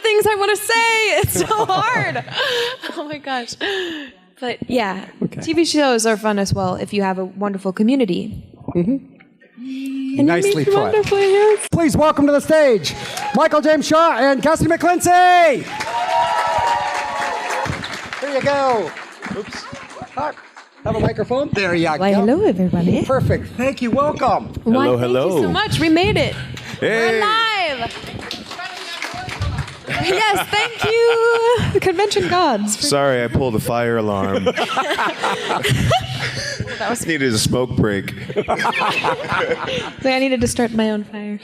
things I want to say. It's so hard. Oh my gosh. But yeah, TV shows are fun as well if you have a wonderful community. And Nicely you meet put. wonderfully, yes. Please welcome to the stage, Michael James Shaw and Cassidy McClincy. There you go. Oops. Have a microphone. There you go. Why, hello, everybody. Perfect. Thank you. Welcome. Why, Hello, thank hello. you so much. We made it. Hey. We're live. Yes, thank you, convention gods. Sorry, I pulled the fire alarm. Needed a smoke break. I needed to start my own fire.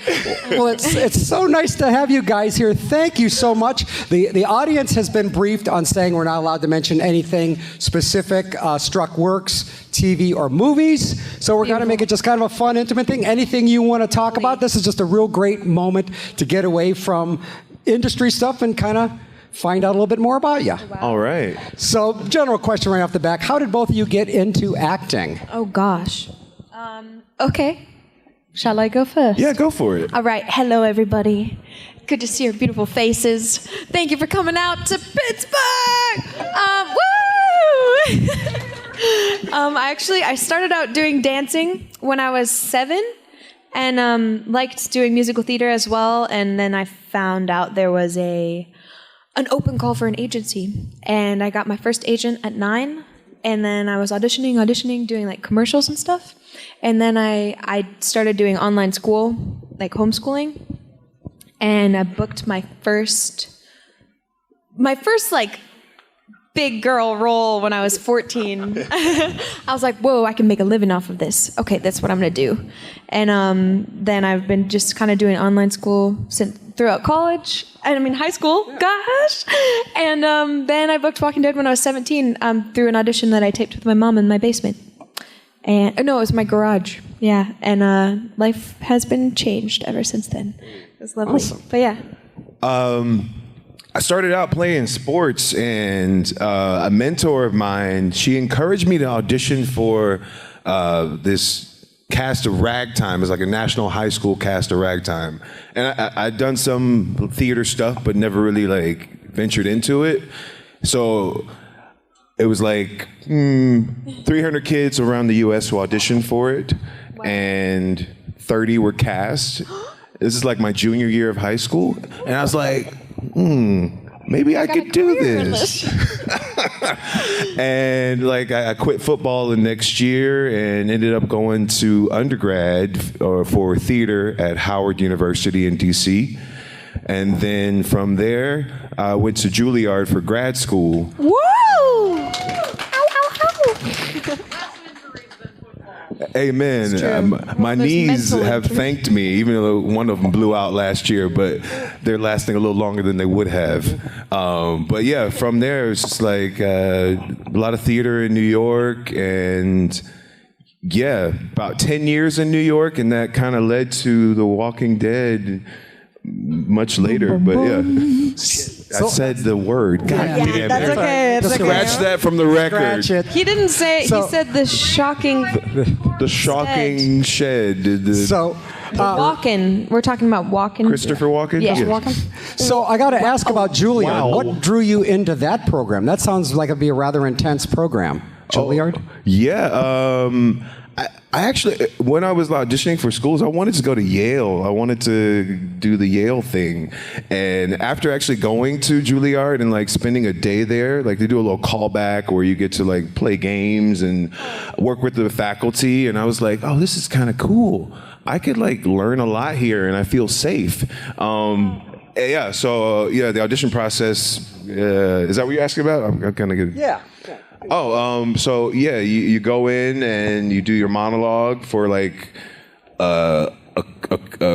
Well, it's so nice to have you guys here. Thank you so much. The audience has been briefed on saying we're not allowed to mention anything specific, struck works, TV, or movies. So we're going to make it just kind of a fun, intimate thing. Anything you want to talk about, this is just a real great moment to get away from industry stuff and kind of find out a little bit more about you. Wow. All right. So, general question right off the back. How did both of you get into acting? Oh, gosh. Okay. Shall I go first? Yeah, go for it. All right. Hello, everybody. Good to see your beautiful faces. Thank you for coming out to Pittsburgh. Woo! I started out doing dancing when I was 7 and liked doing musical theater as well. And then I found out there was an open call for an agency. And I got my first agent at 9. And then I was auditioning, doing like commercials and stuff. And then I started doing online school, like homeschooling. And I booked my first like big girl role when I was 14. I was like, whoa, I can make a living off of this. Okay, that's what I'm going to do. And then I've been just kind of doing online school throughout college. High school. Gosh. And then I booked Walking Dead when I was 17 through an audition that I taped with my mom in my basement. And no, it was my garage. Yeah. And life has been changed ever since then. It was lovely. Awesome. But yeah. I started out playing sports, and a mentor of mine, she encouraged me to audition for this cast of Ragtime. It's like a national high school cast of Ragtime. And I'd done some theater stuff, but never really like ventured into it. So it was like 300 kids around the U.S. who auditioned for it, and 30 were cast. This is like my junior year of high school. And I was like, maybe I could do this. And like I quit football the next year and ended up going to undergrad for theater at Howard University in DC. And then from there, I went to Juilliard for grad school. Woo! Amen. My knees have thanked me, even though one of them blew out last year, but they're lasting a little longer than they would have. But yeah, from there, it's just like a lot of theater in New York, and yeah, about 10 years in New York, and that kind of led to The Walking Dead much later. But yeah, I said the word. God damn it. That's okay. It's okay. Scratch that from the record. Scratch it. He didn't say. So- he said the shocking. The shocking shed. So, Walken. We're talking about Walken. Christopher Walken? Yeah. Yes. Walken. so I got to ask about Juilliard. Wow. What drew you into that program? That sounds like it'd be a rather intense program. Juilliard? Yeah. I actually, when I was auditioning for schools, I wanted to go to Yale. I wanted to do the Yale thing. And after actually going to Juilliard and like spending a day there, like they do a little callback where you get to like play games and work with the faculty. And I was like, oh, this is kind of cool. I could like learn a lot here and I feel safe. Yeah, so the audition process, is that what you're asking about? I'm kind of good. Yeah. Oh, so yeah, you go in and you do your monologue for like a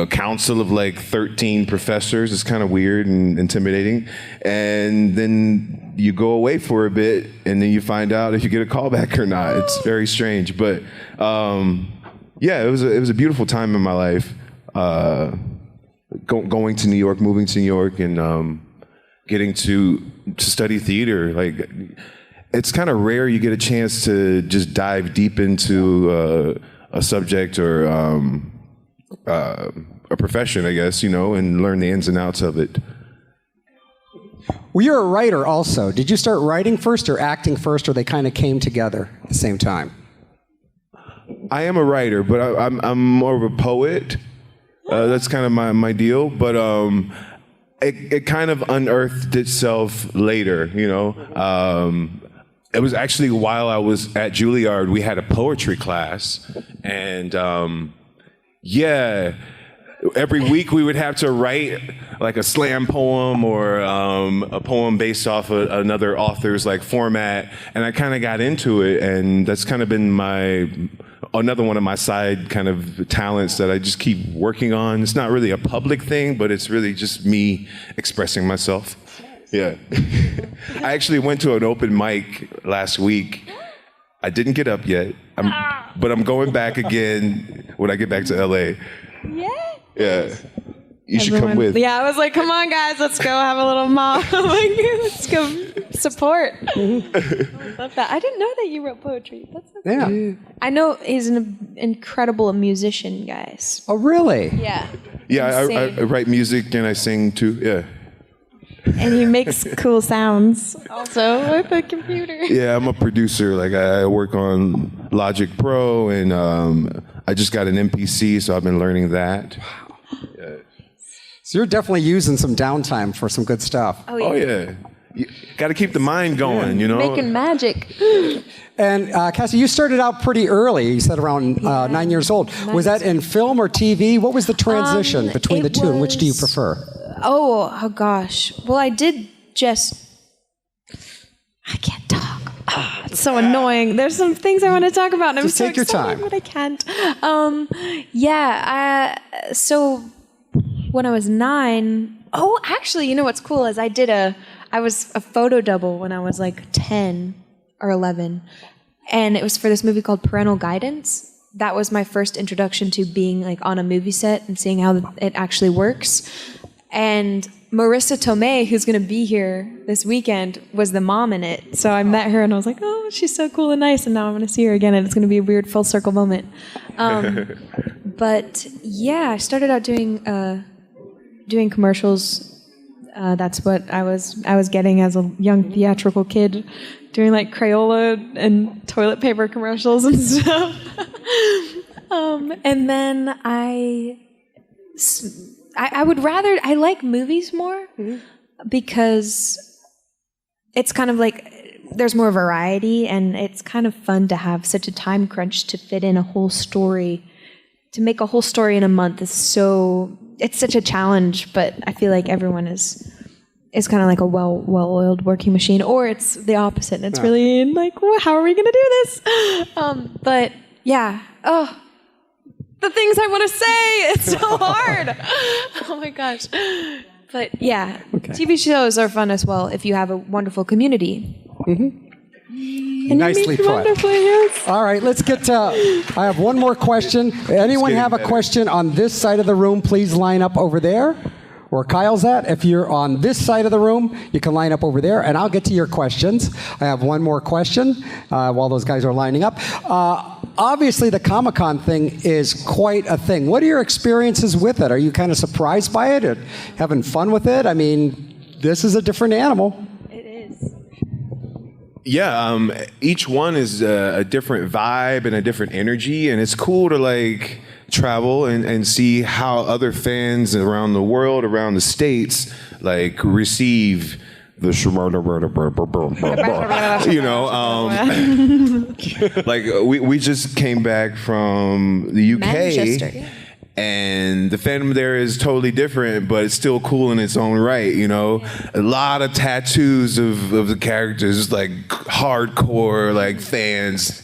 council of like 13 professors. It's kind of weird and intimidating. And then you go away for a bit, and then you find out if you get a callback or not. It's very strange, but yeah, it was a beautiful time in my life. Going to New York, moving to New York, and getting to study theater. Like, it's kind of rare you get a chance to just dive deep into a subject or a profession, I guess, and learn the ins and outs of it. Well, you're a writer also. Did you start writing first or acting first, or they kind of came together at the same time? I am a writer, but I'm more of a poet. That's kind of my deal. But it kind of unearthed itself later, you know. It was actually while I was at Juilliard, we had a poetry class, and every week we would have to write like a slam poem or a poem based off of another author's like format, and I kind of got into it, and that's kind of been another one of my side kind of talents that I just keep working on. It's not really a public thing, but it's really just me expressing myself. Yeah. I actually went to an open mic last week. I didn't get up yet, but I'm going back again when I get back to LA. Yeah. Yeah. You should come with. Yeah, I was like, come on, guys, let's go have a little mob. Like, let's go support. I love that. I didn't know that you wrote poetry. That's so cool. Yeah. I know he's an incredible musician, guys. Oh, really? Yeah. Yeah, Insane. I write music and I sing too. Yeah. And he makes cool sounds also with a computer. Yeah, I'm a producer. Like I work on Logic Pro, and I just got an MPC, so I've been learning that. Yeah. So you're definitely using some downtime for some good stuff. Oh yeah. You got to keep the mind going, you know. Making magic. And Cassie, you started out pretty early. You said around 9 years old. Was that in film or TV? What was the transition between the two, and which do you prefer? Oh gosh. Well, I did just. I can't talk. It's so annoying. There's some things I want to talk about, and Just I'm take your so excited, time. but I can't. So when I was 9. Oh, actually, you know what's cool is I was a photo double when I was like 10 or 11, and it was for this movie called Parental Guidance. That was my first introduction to being like on a movie set and seeing how it actually works. And Marissa Tomei, who's going to be here this weekend, was the mom in it. So I met her and I was like, oh, she's so cool and nice. And now I'm going to see her again, and it's going to be a weird full circle moment. But yeah, I started out doing commercials. That's what I was getting as a young theatrical kid, doing like Crayola and toilet paper commercials and stuff. And then I like movies more because it's kind of like there's more variety, and it's kind of fun to have such a time crunch to fit in a whole story. To make a whole story in a month it's such a challenge, but I feel like everyone is kind of like a well-oiled working machine, or it's the opposite, and it's really like, how are we going to do this? But yeah, the things I want to say, it's so hard. Oh my gosh. But yeah, TV shows are fun as well if you have a wonderful community. Mm-hmm. And Nicely put. Yes. All right, let's get to. I have one more question. Anyone have a question on this side of the room? Please line up over there, where Kyle's at. If you're on this side of the room, you can line up over there, and I'll get to your questions. I have one more question while those guys are lining up. Obviously, the Comic-Con thing is quite a thing. What are your experiences with it? Are you kind of surprised by it, or having fun with it? I mean, this is a different animal. It is. Yeah, each one is a different vibe and a different energy, and it's cool to like travel and see how other fans around the world, around the states, like receive the you know, like we just came back from the UK. Manchester, yeah. And the fandom there is totally different, but it's still cool in its own right, you know? A lot of tattoos of the characters, like hardcore, like fans.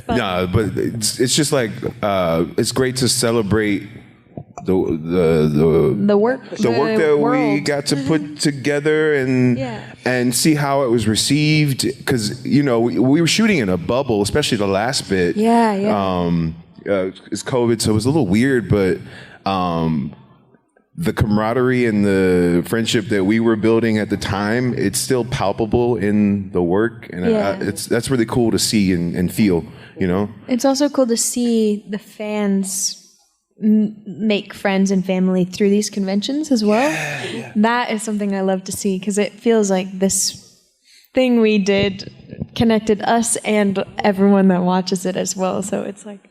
No, but it's just like, it's great to celebrate the work that we got to put together and see how it was received. Because, you know, we were shooting in a bubble, especially the last bit. It's COVID, so it was a little weird, but the camaraderie and the friendship that we were building at the time, it's still palpable in the work, and that's really cool to see and feel, you know? It's also cool to see the fans make friends and family through these conventions as well. That is something I love to see because it feels like this thing we did connected us and everyone that watches it as well. So it's like,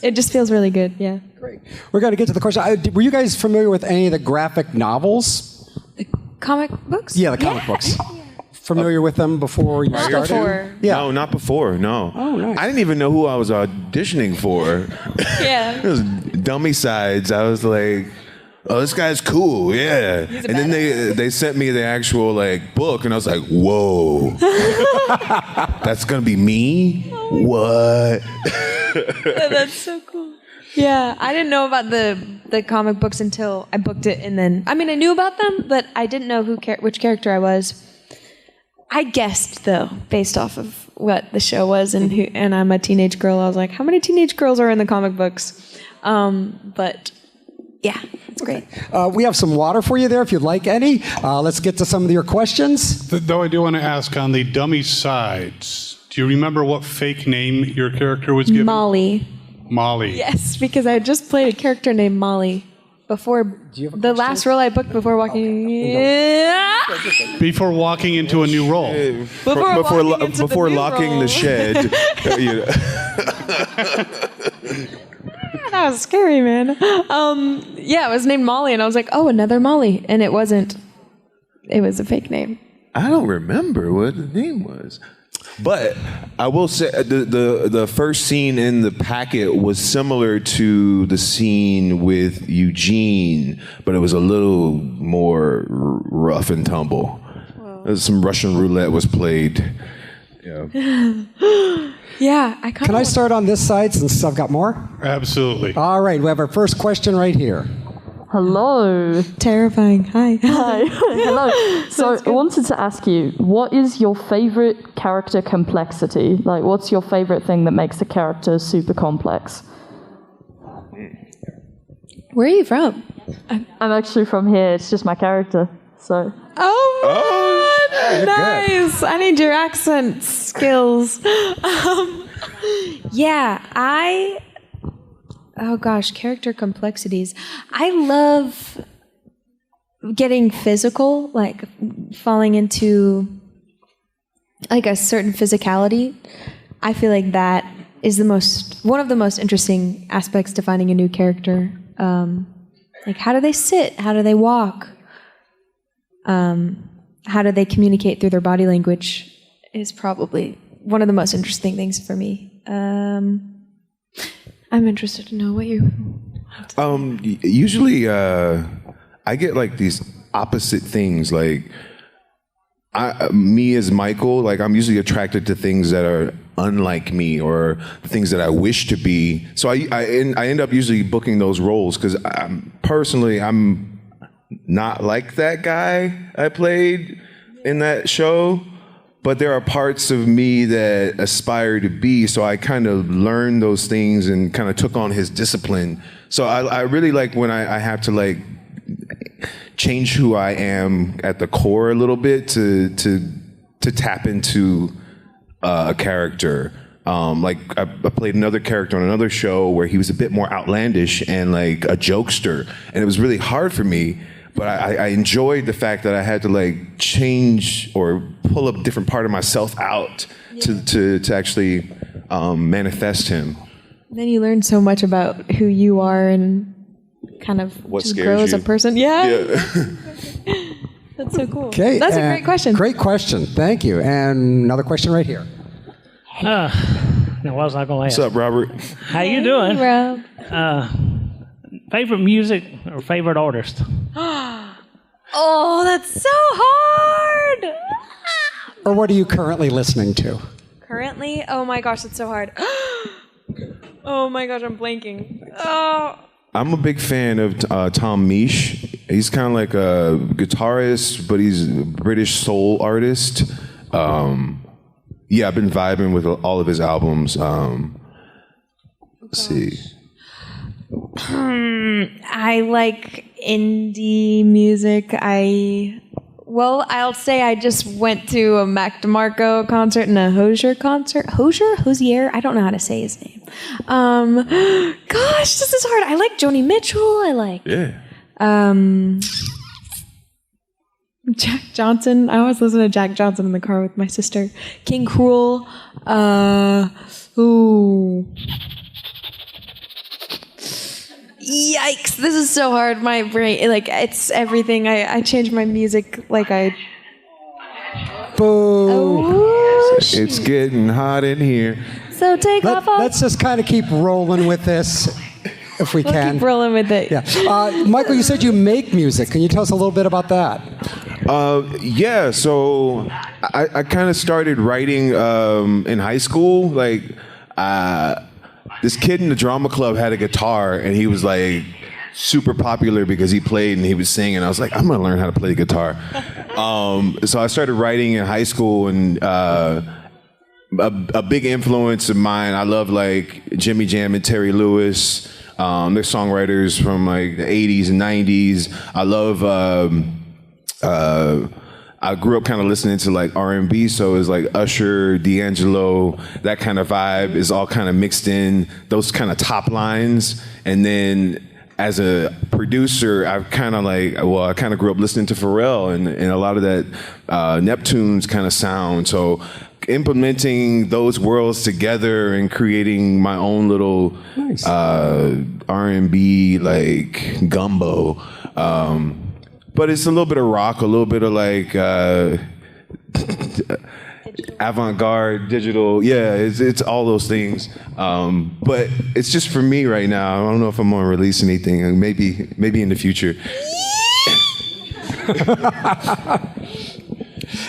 it just feels really good. Yeah. Great. We're going to get to the question. Were you guys familiar with any of the graphic novels? The comic books? Yeah, the comic books. Familiar with them before you started? Before. Yeah. No, not before. No. Oh, nice. I didn't even know who I was auditioning for. Yeah. It was dummy sides. I was like, oh, this guy's cool, yeah. And then they sent me the actual like book, and I was like, whoa, that's gonna be me? What? That's so cool. Yeah, I didn't know about the comic books until I booked it, and then I knew about them, but I didn't know which character I was. I guessed though, based off of what the show was, and I'm a teenage girl. I was like, how many teenage girls are in the comic books? But yeah, it's great. We have some water for you there if you'd like any. Let's get to some of your questions. Though I do want to ask on the dummy sides, do you remember what fake name your character was given? Molly. Molly. Yes, because I just played a character named Molly before the last role I booked before walking. Before walking into a new role. Before locking the shed. That was scary, man. Yeah, it was named Molly, and I was like, oh, another Molly. And it wasn't. It was a fake name. I don't remember what the name was. But I will say the first scene in the packet was similar to the scene with Eugene, but it was a little more rough and tumble. Some Russian roulette was played. Yeah. Yeah, Can I start on this side since I've got more? Absolutely. All right, we have our first question right here. Hello. Terrifying. Hi. Hi. Hello. So I wanted to ask you, what is your favorite character complexity? Like, what's your favorite thing that makes a character super complex? Where are you from? I'm actually from here. It's just my character. So. Oh, nice. I need your accent skills. Oh gosh, character complexities. I love getting physical, like falling into like a certain physicality. I feel like that is one of the most interesting aspects to finding a new character. Like how do they sit? How do they walk? How do they communicate through their body language is probably one of the most interesting things for me. I'm interested to know what you... Usually, I get like these opposite things. Like, me as Michael, like I'm usually attracted to things that are unlike me or things that I wish to be. So I end up usually booking those roles because I'm not like that guy I played in that show. But there are parts of me that aspire to be, so I kind of learned those things and kind of took on his discipline. So I really like when I have to like change who I am at the core a little bit to tap into a character. Like I played another character on another show where he was a bit more outlandish and like a jokester, and it was really hard for me. But I enjoyed the fact that I had to like change or pull a different part of myself out to actually manifest him. Then you learn so much about who you are and kind of What just scares grow as a you. person. Yeah. That's so cool. Okay, That's a great question. Great question. Thank you. And another question right here. Now, what was I going to ask? What's up, Robert? How you doing? Rob. Favorite music or favorite artist? Oh, that's so hard. Or what are you currently listening to? Currently? Oh my gosh, that's so hard. Oh my gosh, I'm blanking. Oh. I'm a big fan of Tom Misch. He's kind of like a guitarist, but he's a British soul artist. Yeah, I've been vibing with all of his albums. Let's see. I like indie music. I Well, I'll say I just went to a Mac DeMarco concert and a Hozier concert. Hozier? I don't know how to say his name. Gosh, this is hard. I like Joni Mitchell. I like Jack Johnson. I always listen to Jack Johnson in the car with my sister. King Cruel. Yikes, this is so hard. My brain, like, it's everything. I change my music like I... Boo. Oh, It's getting hot in here. So take off all... Let's just kind of keep rolling with this, if we We'll can. keep rolling with it. Yeah. Michael, you said you make music. Can you tell us a little bit about that? Yeah, so I kind of started writing in high school. Like, this kid in the drama club had a guitar, and he was like super popular because he played and he was singing. I was like, I'm gonna learn how to play guitar. So I started writing in high school, and a big influence of mine, I love like Jimmy Jam and Terry Lewis. They're songwriters from like the 80s and 90s. I love I grew up kind of listening to like R&B, so it's like Usher, D'Angelo, that kind of vibe is all kind of mixed in, those kind of top lines. And then as a producer, I kind of grew up listening to Pharrell and a lot of that Neptune's kind of sound. So implementing those worlds together and creating my own little R&B like gumbo. But it's a little bit of rock, a little bit of like avant-garde, digital. Yeah, it's all those things. But it's just for me right now. I don't know if I'm gonna release anything. Maybe in the future.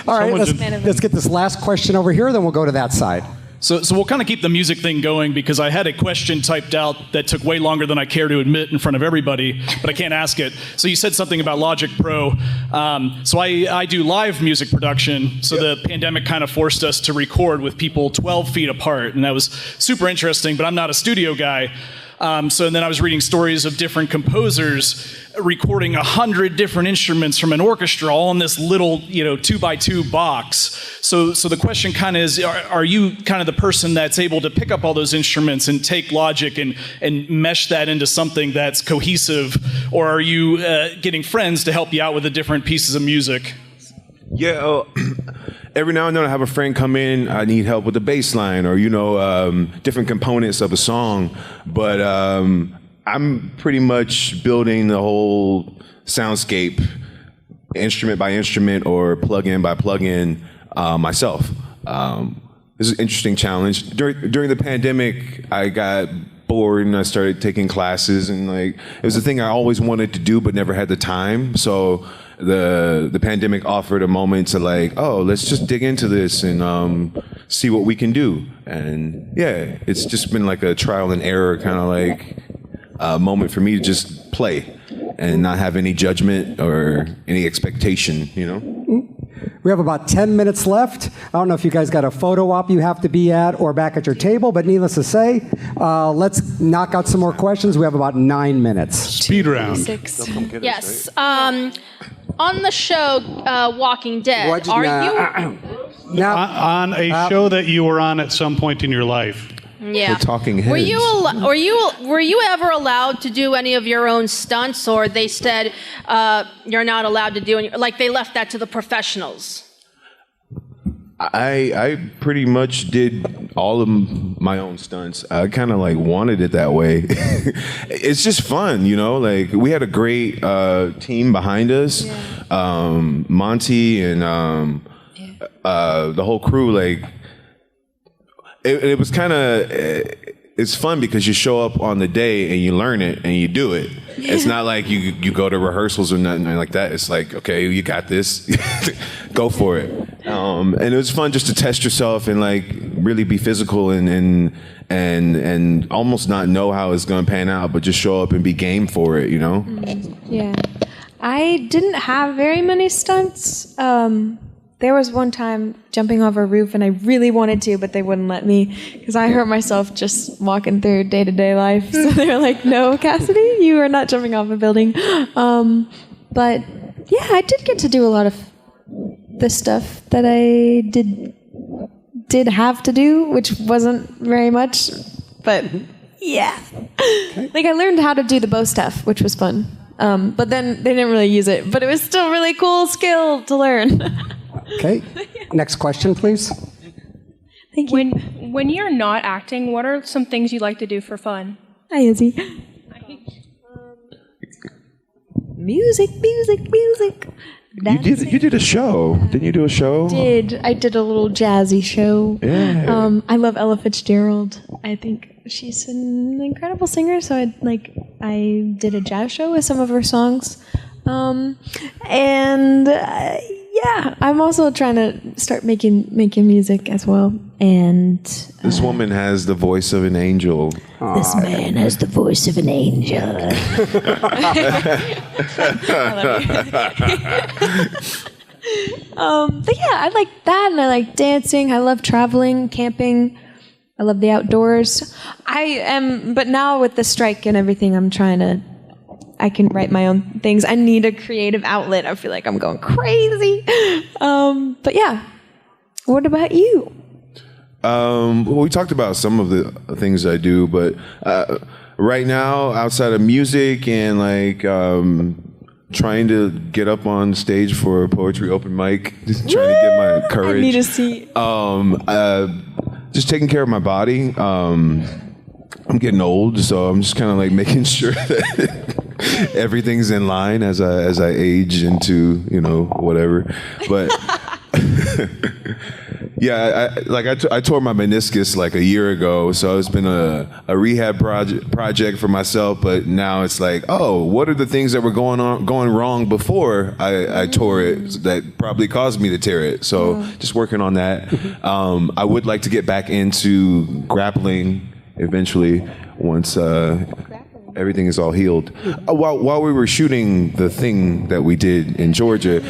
All right, let's get this last question over here, then we'll go to that side. So we'll kind of keep the music thing going because I had a question typed out that took way longer than I care to admit in front of everybody, but I can't ask it. So you said something about Logic Pro. So I do live music production. So the pandemic kind of forced us to record with people 12 feet apart, and that was super interesting, but I'm not a studio guy. So then I was reading stories of different composers recording 100 different instruments from an orchestra all in this little, 2x2 box. So the question kind of is, are you kind of the person that's able to pick up all those instruments and take Logic and mesh that into something that's cohesive, or are you getting friends to help you out with the different pieces of music? Yeah, every now and then I have a friend come in, I need help with the bass line or, different components of a song. But I'm pretty much building the whole soundscape, instrument by instrument or plug-in by plug-in myself. This is an interesting challenge. During the pandemic, I got bored and I started taking classes, and like it was a thing I always wanted to do but never had the time. So the pandemic offered a moment to like, let's just dig into this and see what we can do. And yeah, it's just been like a trial and error kind of like moment for me to just play and not have any judgment or any expectation, We have about 10 minutes left. I don't know if you guys got a photo op you have to be at or back at your table, but needless to say, let's knock out some more questions. We have about 9 minutes. Speed round. Yes. On the show Walking Dead, are you... On a show that you were on at some point in your life. Yeah. The Talking Heads. Were you ever allowed to do any of your own stunts, or they said you're not allowed to do any, like they left that to the professionals? I pretty much did all of my own stunts. I kind of like wanted it that way. It's just fun, like we had a great team behind us. Yeah. Monty and the whole crew, like it was kind of, it's fun because you show up on the day and you learn it and you do it. Yeah. It's not like you go to rehearsals or nothing like that. It's like, okay, you got this, go for it. And it was fun just to test yourself and like really be physical and almost not know how it's going to pan out, but just show up and be game for it, Yeah. I didn't have very many stunts. There was one time jumping off a roof and I really wanted to, but they wouldn't let me because I hurt myself just walking through day-to-day life. So they were like, no, Cassidy, you are not jumping off a building. But yeah, I did get to do a lot of the stuff that I did have to do, which wasn't very much, but yeah. Like I learned how to do the bow stuff, which was fun. But then they didn't really use it, but it was still really cool skill to learn. Okay. Next question, please. Thank you. When you're not acting, what are some things you like to do for fun? Hi, Izzy. Music. You did a show. Didn't you do a show? I did a little jazzy show. Yeah. I love Ella Fitzgerald. I think she's an incredible singer. So I did a jazz show with some of her songs, yeah, I'm also trying to start making music as well. And this woman has the voice of an angel. This man has the voice of an angel. But yeah, I like that, and I like dancing. I love traveling, camping. I love the outdoors. But now with the strike and everything, I can write my own things. I need a creative outlet. I feel like I'm going crazy. But yeah, what about you? Well, we talked about some of the things I do, but right now, outside of music and trying to get up on stage for a poetry open mic, just trying to get my courage. I need to see. Just taking care of my body. I'm getting old, so I'm just kind of making sure that everything's in line as I age into whatever. But yeah, I tore my meniscus a year ago, so it's been a rehab project for myself. But now it's what are the things that were going wrong before I tore it that probably caused me to tear it? So just working on that. I would like to get back into grappling eventually once everything is all healed. While we were shooting the thing that we did in Georgia,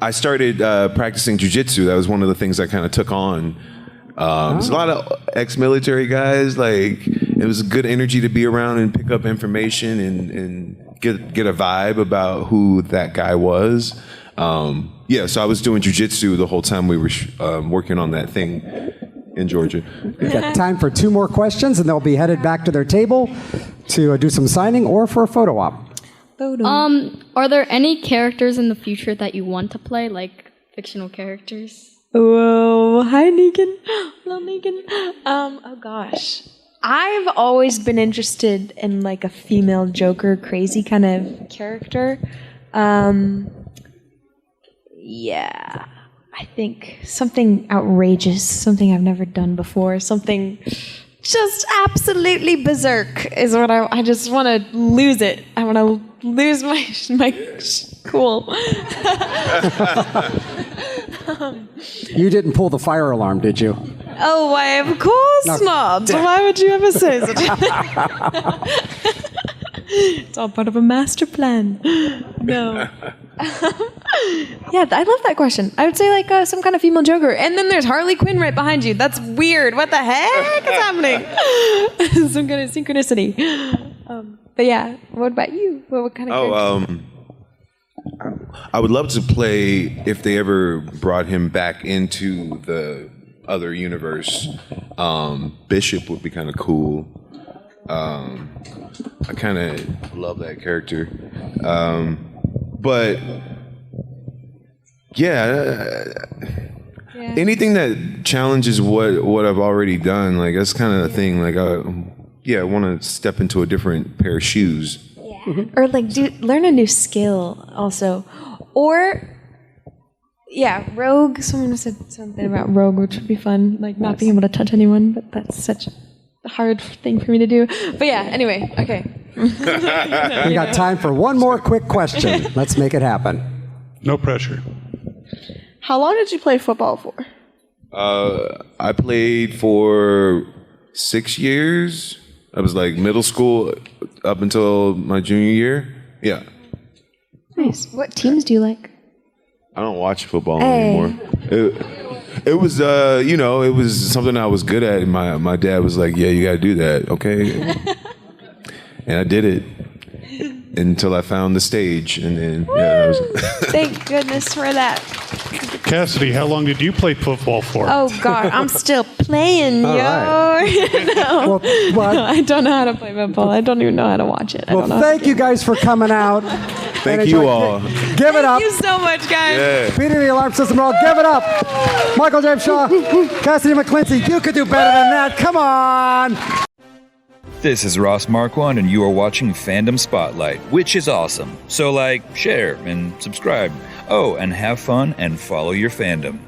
I started practicing jiu-jitsu. That was one of the things I kind of took on. There's a lot of ex-military guys. It was good energy to be around and pick up information and get a vibe about who that guy was. So I was doing jiu-jitsu the whole time we were working on that thing in Georgia. We've got time for 2 more questions, and they'll be headed back to their table to do some signing or for a photo op. Are there any characters in the future that you want to play, like fictional characters? Whoa, hi Negan. Hello Negan. Oh gosh. I've always been interested in a female Joker, crazy kind of character. Yeah. I think something outrageous, something I've never done before, something just absolutely berserk is what I just want to lose it. I want to lose my cool. You didn't pull the fire alarm, did you? Oh, why? Of course not. Why would you ever say such a thing? It's all part of a master plan. No. Yeah, I love that question. I would say some kind of female Joker. And then there's Harley Quinn right behind you. That's weird. What the heck is happening? Some kind of synchronicity. But yeah, what about you? What kind of character? I would love to play, if they ever brought him back into the other universe, Bishop would be kind of cool. I kind of love that character. But anything that challenges what I've already done, that's kind of the thing. I want to step into a different pair of shoes. Yeah. Or learn a new skill also. Or Rogue. Someone said something about Rogue, which would be fun. Not being able to touch anyone, but that's such a hard thing for me to do. But yeah, anyway, okay. We got time for one more quick question. Let's make it happen. No pressure. How long did you play football for? I played for 6 years. I was middle school up until my junior year. Yeah. Nice. What teams do you like? I don't watch football anymore. It was, it was something I was good at. And my dad was like, yeah, you got to do that, okay? And I did it. until I found the stage, and then that was. Thank goodness for that. Cassidy, how long did you play football for? Oh God, I'm still playing, All yo. right. No. Well, I don't know how to play football. I don't even know how to watch it. I don't know. thank you guys for coming out. Thank you all. Give it up. Thank you so much, guys. Yeah. Peter the Alarm System Roll, give it up. Michael James Shaw, Cassidy McClincy, you could do better than that. Come on. This is Ross Marquand, and you are watching Fandom Spotlight, which is awesome. So like, share, and subscribe. Oh, and have fun and follow your fandom.